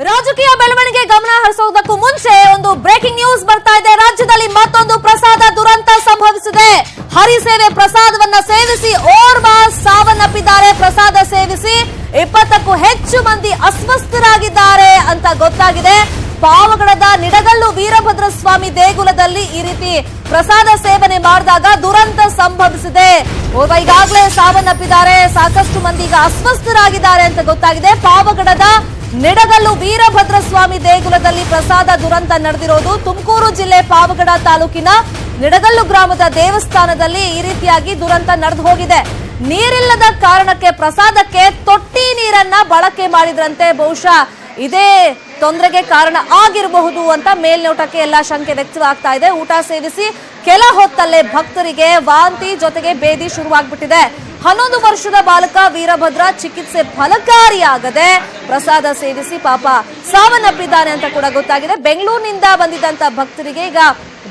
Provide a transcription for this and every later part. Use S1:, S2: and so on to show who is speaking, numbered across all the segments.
S1: ರಾಜಕೀಯ ಬೆಳವಣಿಗೆ ಗಮನ ಹರಿಸುವುದಕ್ಕೂ ಮುಂಚೆ ಒಂದು ಬ್ರೇಕಿಂಗ್ ನ್ಯೂಸ್ ಬರ್ತಾ ಇದೆ. ರಾಜ್ಯದಲ್ಲಿ ಮತ್ತೊಂದು ಪ್ರಸಾದ ದುರಂತ ಸಂಭವಿಸಿದೆ. ಹರಿಸೇವೆ ಪ್ರಸಾದವನ್ನ ಸೇವಿಸಿ ಓರ್ವ ಸಾವನ್ನಪ್ಪಿದ್ದಾರೆ. ಪ್ರಸಾದ ಸೇವಿಸಿ 20ಕ್ಕೂ ಹೆಚ್ಚು ಮಂದಿ ಅಸ್ವಸ್ಥರಾಗಿದ್ದಾರೆ ಅಂತ ಗೊತ್ತಾಗಿದೆ. ಪಾವಗಡದ ನಿಡಗಲ್ಲು ವೀರಭದ್ರ ಸ್ವಾಮಿ ದೇಗುಲದಲ್ಲಿ ಈ ರೀತಿ ಪ್ರಸಾದ ಸೇವನೆ ಮಾಡಿದಾಗ ದುರಂತ ಸಂಭವಿಸಿದೆ. ಓರ್ವ ಈಗಾಗಲೇ ಸಾವನ್ನಪ್ಪಿದ್ದಾರೆ, ಸಾಕಷ್ಟು ಮಂದಿ ಈಗ ಅಸ್ವಸ್ಥರಾಗಿದ್ದಾರೆ ಅಂತ ಗೊತ್ತಾಗಿದೆ. ಪಾವಗಡದ ನಿಡಗಲ್ಲು ವೀರಭದ್ರ ಸ್ವಾಮಿ ದೇಗುಲದಲ್ಲಿ ಪ್ರಸಾದ ದುರಂತ ನಡೆದಿರೋದು. ತುಮಕೂರು ಜಿಲ್ಲೆ ಪಾವಗಡ ತಾಲೂಕಿನ ನಿಡಗಲ್ಲು ಗ್ರಾಮದ ದೇವಸ್ಥಾನದಲ್ಲಿ ಈ ರೀತಿಯಾಗಿ ದುರಂತ ನಡೆದು ಹೋಗಿದೆ. ನೀರಿಲ್ಲದ ಕಾರಣಕ್ಕೆ ಪ್ರಸಾದಕ್ಕೆ ತೊಟ್ಟಿ ನೀರನ್ನ ಬಳಕೆ ಮಾಡಿದ್ರಂತೆ. ಬಹುಶಃ ಇದೇ ತೊಂದರೆಗೆ ಕಾರಣ ಆಗಿರಬಹುದು ಅಂತ ಮೇಲ್ನೋಟಕ್ಕೆ ಎಲ್ಲ ಶಂಕೆ ವ್ಯಕ್ತವಾಗ್ತಾ ಇದೆ. ಊಟ ಸೇವಿಸಿ ಕೆಲ ಹೊತ್ತಲ್ಲೇ ಭಕ್ತರಿಗೆ ವಾಂತಿ ಜೊತೆಗೆ ಬೇದಿ ಶುರುವಾಗ್ಬಿಟ್ಟಿದೆ. 11 ವರ್ಷದ ಬಾಲಕ ವೀರಭದ್ರ ಚಿಕಿತ್ಸೆ ಫಲಕಾರಿಯಾಗದೆ ಪ್ರಸಾದ ಸೇವಿಸಿ ಪಾಪ ಸಾವನ್ನಪ್ಪಿದ್ದಾನೆ ಅಂತ ಕೂಡ ಗೊತ್ತಾಗಿದೆ. ಬೆಂಗಳೂರಿನಿಂದ ಬಂದಿದ್ದಂತ ಭಕ್ತರಿಗೆ ಈಗ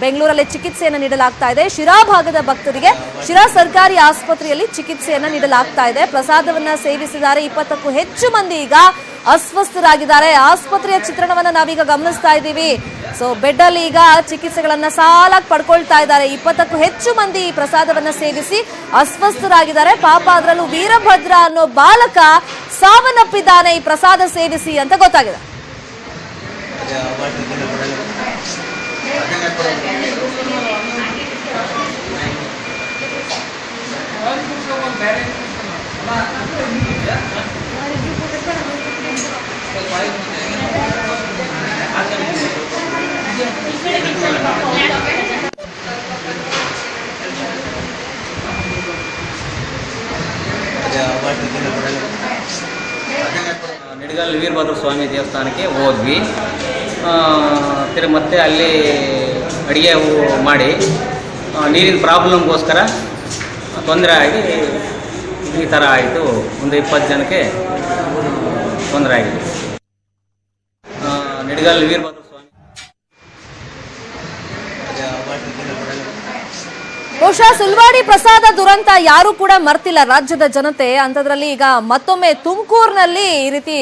S1: ಬೆಂಗಳೂರಲ್ಲಿ ಚಿಕಿತ್ಸೆಯನ್ನು ನೀಡಲಾಗ್ತಾ ಇದೆ. ಶಿರಾ ಭಾಗದ ಭಕ್ತರಿಗೆ ಶಿರಾ ಸರ್ಕಾರಿ ಆಸ್ಪತ್ರೆಯಲ್ಲಿ ಚಿಕಿತ್ಸೆಯನ್ನ ನೀಡಲಾಗ್ತಾ ಇದೆ. ಪ್ರಸಾದವನ್ನ ಸೇವಿಸಿದ್ದಾರೆ. 20ಕ್ಕೂ ಹೆಚ್ಚು ಮಂದಿ ಈಗ ಅಸ್ವಸ್ಥರಾಗಿದ್ದಾರೆ. ಆಸ್ಪತ್ರೆಯ ಚಿತ್ರಣವನ್ನ ನಾವೀಗ ಗಮನಿಸ್ತಾ ಇದ್ದೀವಿ. ಸೊ ಬೆಡ್ ಅಲ್ಲಿ ಈಗ ಚಿಕಿತ್ಸೆಗಳನ್ನ ಸಾಲಾಗಿ ಪಡ್ಕೊಳ್ತಾ ಇದ್ದಾರೆ. 20ಕ್ಕೂ ಹೆಚ್ಚು ಮಂದಿ ಈ ಪ್ರಸಾದವನ್ನ ಸೇವಿಸಿ ಅಸ್ವಸ್ಥರಾಗಿದ್ದಾರೆ. ಪಾಪ ಅದರಲ್ಲೂ ವೀರಭದ್ರ ಅನ್ನೋ ಬಾಲಕ ಸಾವನ್ನಪ್ಪಿದ್ದಾನೆ ಈ ಪ್ರಸಾದ ಸೇವಿಸಿ ಅಂತ ಗೊತ್ತಾಗಿದೆ.
S2: ನಿಡಗಲ್ ವೀರಭದ್ರ ಸ್ವಾಮಿ ದೇವಸ್ಥಾನಕ್ಕೆ ಹೋದ್ವಿ. ಮತ್ತೆ ಅಲ್ಲಿ ಅಡುಗೆ ಮಾಡಿ ನೀರಿನ ಪ್ರಾಬ್ಲಮ್ಗೋಸ್ಕರ ತೊಂದರೆ ಆಗಿ ಈ ಥರ ಆಯಿತು. ಒಂದು 20 ಜನಕ್ಕೆ ತೊಂದರೆ ಆಗಿದೆ. ನಿಡಗಲ್ ವೀರಭದ್ರ ಸ್ವಾಮಿ
S1: ಬಹುಶಃ ಸುಲ್ವಾಡಿ ಪ್ರಸಾದ ದುರಂತ ಯಾರು ಕೂಡ ಮರ್ತಿಲ್ಲ ರಾಜ್ಯದ ಜನತೆ. ಅಂಥದ್ರಲ್ಲಿ ಈಗ ಮತ್ತೊಮ್ಮೆ ತುಮಕೂರಿನಲ್ಲಿ ಈ ರೀತಿ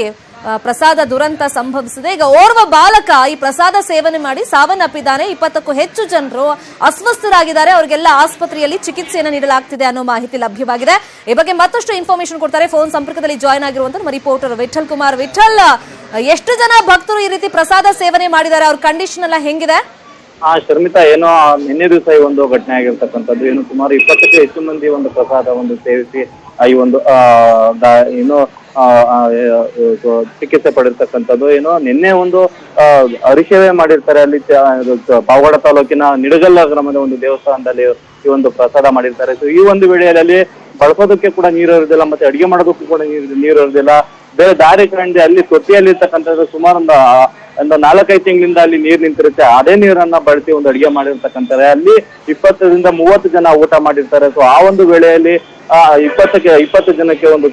S1: ಪ್ರಸಾದ ದುರಂತ ಸಂಭವಿಸಿದೆ. ಈಗ ಓರ್ವ ಬಾಲಕ ಈ ಪ್ರಸಾದ ಸೇವನೆ ಮಾಡಿ ಸಾವನ್ನಪ್ಪಿದ್ದಾನೆ. 20ಕ್ಕೂ ಹೆಚ್ಚು ಜನರು ಅಸ್ವಸ್ಥರಾಗಿದ್ದಾರೆ. ಅವರಿಗೆಲ್ಲ ಆಸ್ಪತ್ರೆಯಲ್ಲಿ ಚಿಕಿತ್ಸೆಯನ್ನು ನೀಡಲಾಗ್ತಿದೆ ಅನ್ನೋ ಮಾಹಿತಿ ಲಭ್ಯವಾಗಿದೆ. ಈ ಬಗ್ಗೆ ಮತ್ತಷ್ಟು ಇನ್ಫಾರ್ಮೇಶನ್ ಕೊಡ್ತಾರೆ ಫೋನ್ ಸಂಪರ್ಕದಲ್ಲಿ ಜಾಯ್ನ್ ಆಗಿರುವಂತ ನಮ್ಮ ರಿಪೋರ್ಟರ್ ವಿಠಲ್ ಕುಮಾರ್. ವಿಠಲ್, ಎಷ್ಟು ಜನ ಭಕ್ತರು ಈ ರೀತಿ ಪ್ರಸಾದ ಸೇವನೆ ಮಾಡಿದ್ದಾರೆ? ಅವ್ರ ಕಂಡೀಷನ್ ಎಲ್ಲ ಹೆಂಗಿದೆ?
S3: ಶರ್ಮಿತಾ, ಏನೋ ನಿನ್ನೆ ದಿವಸ ಈ ಒಂದು ಘಟನೆ ಆಗಿರ್ತಕ್ಕಂಥದ್ದು. ಏನು ಸುಮಾರು 20ಕ್ಕೂ ಹೆಚ್ಚು ಮಂದಿ ಒಂದು ಪ್ರಸಾದ ಸೇವಿಸಿ ಈ ಒಂದು ಏನು ಚಿಕಿತ್ಸೆ ಪಡೆದಿರ್ತಕ್ಕಂಥದ್ದು. ಏನೋ ನಿನ್ನೆ ಒಂದು ಹರಿಸೇವೆ ಮಾಡಿರ್ತಾರೆ. ಅಲ್ಲಿ ಪಾವಗಡ ತಾಲೂಕಿನ ನಿಡಗಲ್ಲ ಗ್ರಾಮದ ಒಂದು ದೇವಸ್ಥಾನದಲ್ಲಿ ಈ ಒಂದು ಪ್ರಸಾದ ಮಾಡಿರ್ತಾರೆ. ಸೊ ಈ ಒಂದು ವೇಳೆಯಲ್ಲಿ ಬಳಸೋದಕ್ಕೆ ಕೂಡ ನೀರು ಇರೋದಿಲ್ಲ, ಮತ್ತೆ ಅಡಿಗೆ ಮಾಡೋದಕ್ಕೂ ಕೂಡ ನೀರು ಇರೋದಿಲ್ಲ. ಬೇರೆ ದಾರಿ ಕಂಡು ಅಲ್ಲಿ ತೊಟ್ಟಿಯಲ್ಲಿ ಇರ್ತಕ್ಕಂಥದ್ದು ಸುಮಾರು ಒಂದು 4-5 ತಿಂಗಳಿಂದ ಅಲ್ಲಿ ನೀರು ನಿಂತಿರುತ್ತೆ. ಅದೇ ನೀರನ್ನ ಬಳಸಿ ಒಂದು ಅಡಿಗೆ ಮಾಡಿರ್ತಕ್ಕಂಥದ್ದು. ಅಲ್ಲಿ 20ರಿಂದ 30 ಜನ ಊಟ ಮಾಡಿರ್ತಾರೆ. ಸೊ ಆ ಒಂದು ವೇಳೆಯಲ್ಲಿ 20 ಜನಕ್ಕೆ ಒಂದು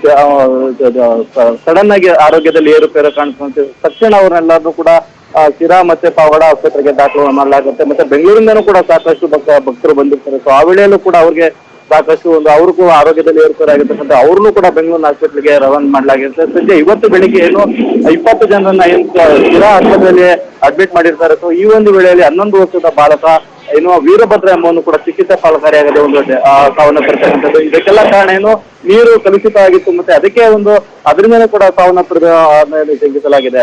S3: ಸಡನ್ ಆಗಿ ಆರೋಗ್ಯದಲ್ಲಿ ಏರುಪೇರು ಕಾಣಿಸುತ್ತೆ. ತಕ್ಷಣ ಅವ್ರನ್ನೆಲ್ಲರೂ ಕೂಡ ಶಿರಾ ಮತ್ತೆ ಪಾವಗಡ ಆಸ್ಪತ್ರೆಗೆ ದಾಖಲು ಮಾಡಲಾಗುತ್ತೆ. ಮತ್ತೆ ಬೆಂಗಳೂರಿಂದನೂ ಕೂಡ ಸಾಕಷ್ಟು ಭಕ್ತರು ಬಂದಿರ್ತಾರೆ. ಸೊ ಆ ವೇಳೆಯಲ್ಲೂ ಕೂಡ ಅವ್ರಿಗೆ ಸಾಕಷ್ಟು ಅವರು ಕೂಡ ಆರೋಗ್ಯದಲ್ಲಿ ಏರ್ಪೇರಾಗಿರ್ತಕ್ಕಂಥ ಅವ್ರನ್ನೂ ಕೂಡ ಬೆಂಗಳೂರಿನ ಆಸ್ಪತ್ರೆಗೆ ರವಾನೆ ಮಾಡಲಾಗಿರುತ್ತೆ. ಸಂಜೆ ಇವತ್ತು ಬೆಳಿಗ್ಗೆ ಏನು 20 ಜನರನ್ನ ಶಿರಾ ಆಸ್ಪತ್ರೆಯಲ್ಲಿ ಅಡ್ಮಿಟ್ ಮಾಡಿರ್ತಾರೆ. ಸೊ ಈ ಒಂದು ವೇಳೆಯಲ್ಲಿ 11 ವರ್ಷದ ಬಾಲಕ ಏನು ವೀರಭದ್ರ ಎಂಬುವನ್ನು ಕೂಡ ಚಿಕಿತ್ಸೆ ಫಲಕಾರಿಯಾಗದೆ ಒಂದು ಸಾವನ್ನಪ್ಪಿರ್ತಕ್ಕಂಥದ್ದು. ಇದಕ್ಕೆಲ್ಲ ಕಾರಣ ಏನು, ನೀರು ಕಲುಷಿತ ಆಗಿತ್ತು. ಮತ್ತೆ ಅದಕ್ಕೆ ಅದರಿಂದನೇ ಕೂಡ ಸಾವನ್ನಪ್ಪಿದ ಶಂಕಿಸಲಾಗಿದೆ.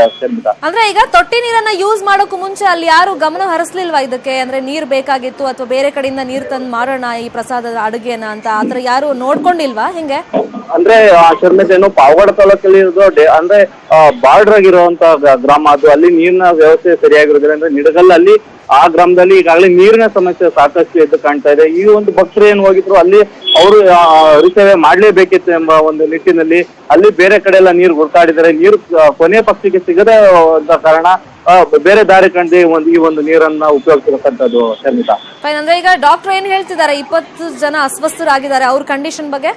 S1: ಅಂದ್ರೆ ಈಗ ತೊಟ್ಟಿ ನೀರನ್ನ ಯೂಸ್ ಮಾಡೋಕು ಮುಂಚೆ ಅಲ್ಲಿ ಯಾರು ಗಮನ ಹರಿಸ್ಲಿಲ್ವಾ ಇದಕ್ಕೆ? ಅಂದ್ರೆ ನೀರ್ ಬೇಕಾಗಿತ್ತು ಅಥವಾ ಬೇರೆ ಕಡೆಯಿಂದ ನೀರ್ ತಂದು ಮಾಡೋಣ ಈ ಪ್ರಸಾದದ ಅಡುಗೆನ ಅಂತ ಆತರ ಯಾರು ನೋಡ್ಕೊಂಡಿಲ್ವಾ? ಹೆಂಗೆ
S3: ಅಂದ್ರೆ ಶರ್ಮಿತ, ಏನು ಪಾವಗಡ ತಾಲೂಕಲ್ಲಿ ಇರೋದು ಅಂದ್ರೆ ಬಾರ್ಡರ್ ಆಗಿರುವಂತ ಗ್ರಾಮ ಅದು. ಅಲ್ಲಿ ನೀರಿನ ವ್ಯವಸ್ಥೆ ಸರಿಯಾಗಿರೋದಿಲ್ಲ. ಅಂದ್ರೆ ನಿಡಗಲ್ ಅಲ್ಲಿ ಆ ಗ್ರಾಮದಲ್ಲಿ ಈಗಾಗಲೇ ನೀರಿನ ಸಮಸ್ಯೆ ಸಾಕಷ್ಟು ಎದ್ದು ಕಾಣ್ತಾ ಇದೆ. ಈ ಒಂದು ಭಕ್ತರು ಏನು ಹೋಗಿದ್ರು ಅಲ್ಲಿ ಅವರು ಹರಿಸೇವೆ ಮಾಡ್ಲೇಬೇಕಿತ್ತು ಎಂಬ ಒಂದು ನಿಟ್ಟಿನಲ್ಲಿ ಅಲ್ಲಿ ಬೇರೆ ಕಡೆ ಎಲ್ಲ ನೀರು ಹುಡುಕಾಡಿದ್ದಾರೆ. ನೀರು ಕೊನೆ ಪಕ್ಷಕ್ಕೆ ಸಿಗದ ಕಾರಣ ಬೇರೆ ದಾರಿ ಕಂಡು ಈ ಒಂದು ನೀರನ್ನ ಉಪಯೋಗಿಸಿರತಕ್ಕಂಥದ್ದು. ಶರ್ಮಿತಾ,
S1: ಅಂದ್ರೆ ಈಗ ಡಾಕ್ಟರ್ ಏನ್ ಹೇಳ್ತಿದ್ದಾರೆ? 20 ಜನ ಅಸ್ವಸ್ಥರಾಗಿದ್ದಾರೆ. ಅವ್ರ ಕಂಡೀಷನ್ ಬಗ್ಗೆ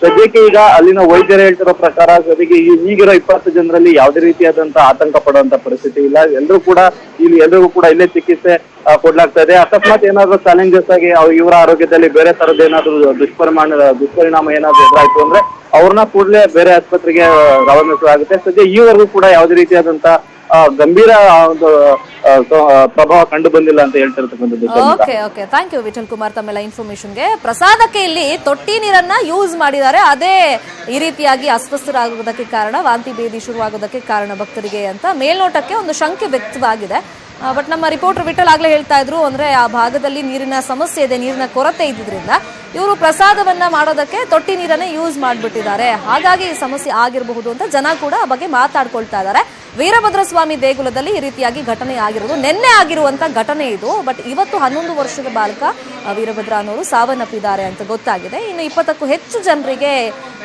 S3: ಸದ್ಯಕ್ಕೆ ಈಗ ಅಲ್ಲಿನ ವೈದ್ಯರು ಹೇಳ್ತಿರೋ ಪ್ರಕಾರ ಸದ್ಯಕ್ಕೆ ಈಗಿರೋ 20 ಜನರಲ್ಲಿ ಯಾವುದೇ ರೀತಿಯಾದಂತಹ ಆತಂಕ ಪಡುವಂತ ಪರಿಸ್ಥಿತಿ ಇಲ್ಲ. ಎಲ್ರಿಗೂ ಕೂಡ ಇಲ್ಲೇ ಚಿಕಿತ್ಸೆ ಕೊಡ್ಲಾಗ್ತಾ ಇದೆ. ಅಕಸ್ಮಾತ್ ಏನಾದ್ರು ಚಾಲೆಂಜಸ್ ಆಗಿ ಇವರ ಆರೋಗ್ಯದಲ್ಲಿ ಬೇರೆ ತರದ್ ಏನಾದ್ರು ದುಷ್ಪರಿಣಾಮ ಏನಾದ್ರು ಎದುರಾಯ್ತು ಅಂದ್ರೆ ಅವ್ರನ್ನ ಕೂಡಲೇ ಬೇರೆ ಆಸ್ಪತ್ರೆಗೆ ರವಾನಿಸಲಾಗುತ್ತೆ. ಸದ್ಯ ಈವರೆಗೂ ಕೂಡ ಯಾವುದೇ ರೀತಿಯಾದಂತಹ ಗಂಭೀರ ಒಂದು ಪ್ರಭಾವ ಕಂಡು ಬಂದಿಲ್ಲ ಅಂತ ಹೇಳ್ತಿರ್ತಕ್ಕಂಥದ್ದು.
S1: Okay okay, thank you Vittal Kumar ತಮ್ಮೆಲ್ಲ ಇನ್ಫಾರ್ಮೇಶನ್ಗೆ. ಪ್ರಸಾದಕ್ಕೆ ಇಲ್ಲಿ ತೊಟ್ಟಿ ನೀರನ್ನ ಯೂಸ್ ಮಾಡಿದ್ದಾರೆ, ಅದೇ ಈ ರೀತಿಯಾಗಿ ಅಸ್ವಸ್ಥರಾಗುವುದಕ್ಕೆ ಕಾರಣ, ವಾಂತಿ ಭೇದಿ ಶುರುವಾಗೋದಕ್ಕೆ ಕಾರಣ ಭಕ್ತರಿಗೆ ಅಂತ ಮೇಲ್ನೋಟಕ್ಕೆ ಒಂದು ಶಂಕೆ ವ್ಯಕ್ತವಾಗಿದೆ. ಬಟ್ ನಮ್ಮ ರಿಪೋರ್ಟರ್ ವಿಠಲ್ ಆಗ್ಲೇ ಹೇಳ್ತಾ ಇದ್ರು, ಅಂದ್ರೆ ಆ ಭಾಗದಲ್ಲಿ ನೀರಿನ ಸಮಸ್ಯೆ ಇದೆ, ನೀರಿನ ಕೊರತೆ ಇದ್ದಿದ್ರಿಂದ ಇವರು ಪ್ರಸಾದವನ್ನ ಮಾಡೋದಕ್ಕೆ ತೊಟ್ಟಿ ನೀರನ್ನೇ ಯೂಸ್ ಮಾಡ್ಬಿಟ್ಟಿದ್ದಾರೆ, ಹಾಗಾಗಿ ಈ ಸಮಸ್ಯೆ ಆಗಿರಬಹುದು ಅಂತ ಜನ ಕೂಡ ಆ ಬಗ್ಗೆ ಮಾತಾಡ್ಕೊಳ್ತಾ ಇದ್ದಾರೆ. ವೀರಭದ್ರ ಸ್ವಾಮಿ ದೇಗುಲದಲ್ಲಿ ಈ ರೀತಿಯಾಗಿ ಘಟನೆ ಆಗಿರೋದು ನಿನ್ನೆ ಆಗಿರುವಂತ ಘಟನೆ ಇದು. ಬಟ್ ಇವತ್ತು 11 ವರ್ಷದ ಬಾಲಕ ವೀರಭದ್ರ ಅನ್ನೋರು ಸಾವನ್ನಪ್ಪಿದ್ದಾರೆ ಅಂತ ಗೊತ್ತಾಗಿದೆ. ಇನ್ನು 20ಕ್ಕೂ ಹೆಚ್ಚು ಜನರಿಗೆ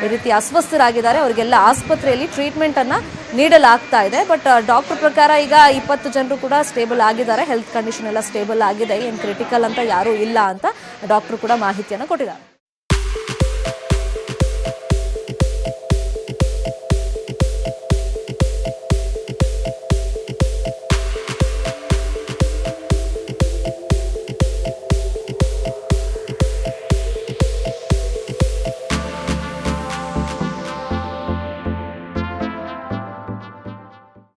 S1: ಈ ರೀತಿ ಅಸ್ವಸ್ಥರಾಗಿದ್ದಾರೆ, ಅವರಿಗೆಲ್ಲ ಆಸ್ಪತ್ರೆಯಲ್ಲಿ ಟ್ರೀಟ್ಮೆಂಟ್ ಅನ್ನ ನೀಡಲಾಗ್ತಾ ಇದೆ. ಬಟ್ ಡಾಕ್ಟರ್ ಪ್ರಕಾರ ಈಗ 20 ಜನರು ಕೂಡ ಸ್ಟೇಬಲ್ ಆಗಿದ್ದಾರೆ, ಹೆಲ್ತ್ ಕಂಡೀಷನ್ ಎಲ್ಲ ಸ್ಟೇಬಲ್ ಆಗಿದೆ, ಏನ್ ಕ್ರಿಟಿಕಲ್ ಅಂತ ಯಾರೂ ಇಲ್ಲ ಅಂತ ಡಾಕ್ಟರ್ ಕೂಡ ಮಾಹಿತಿಯನ್ನು ಕೊಟ್ಟಿದ್ದಾರೆ.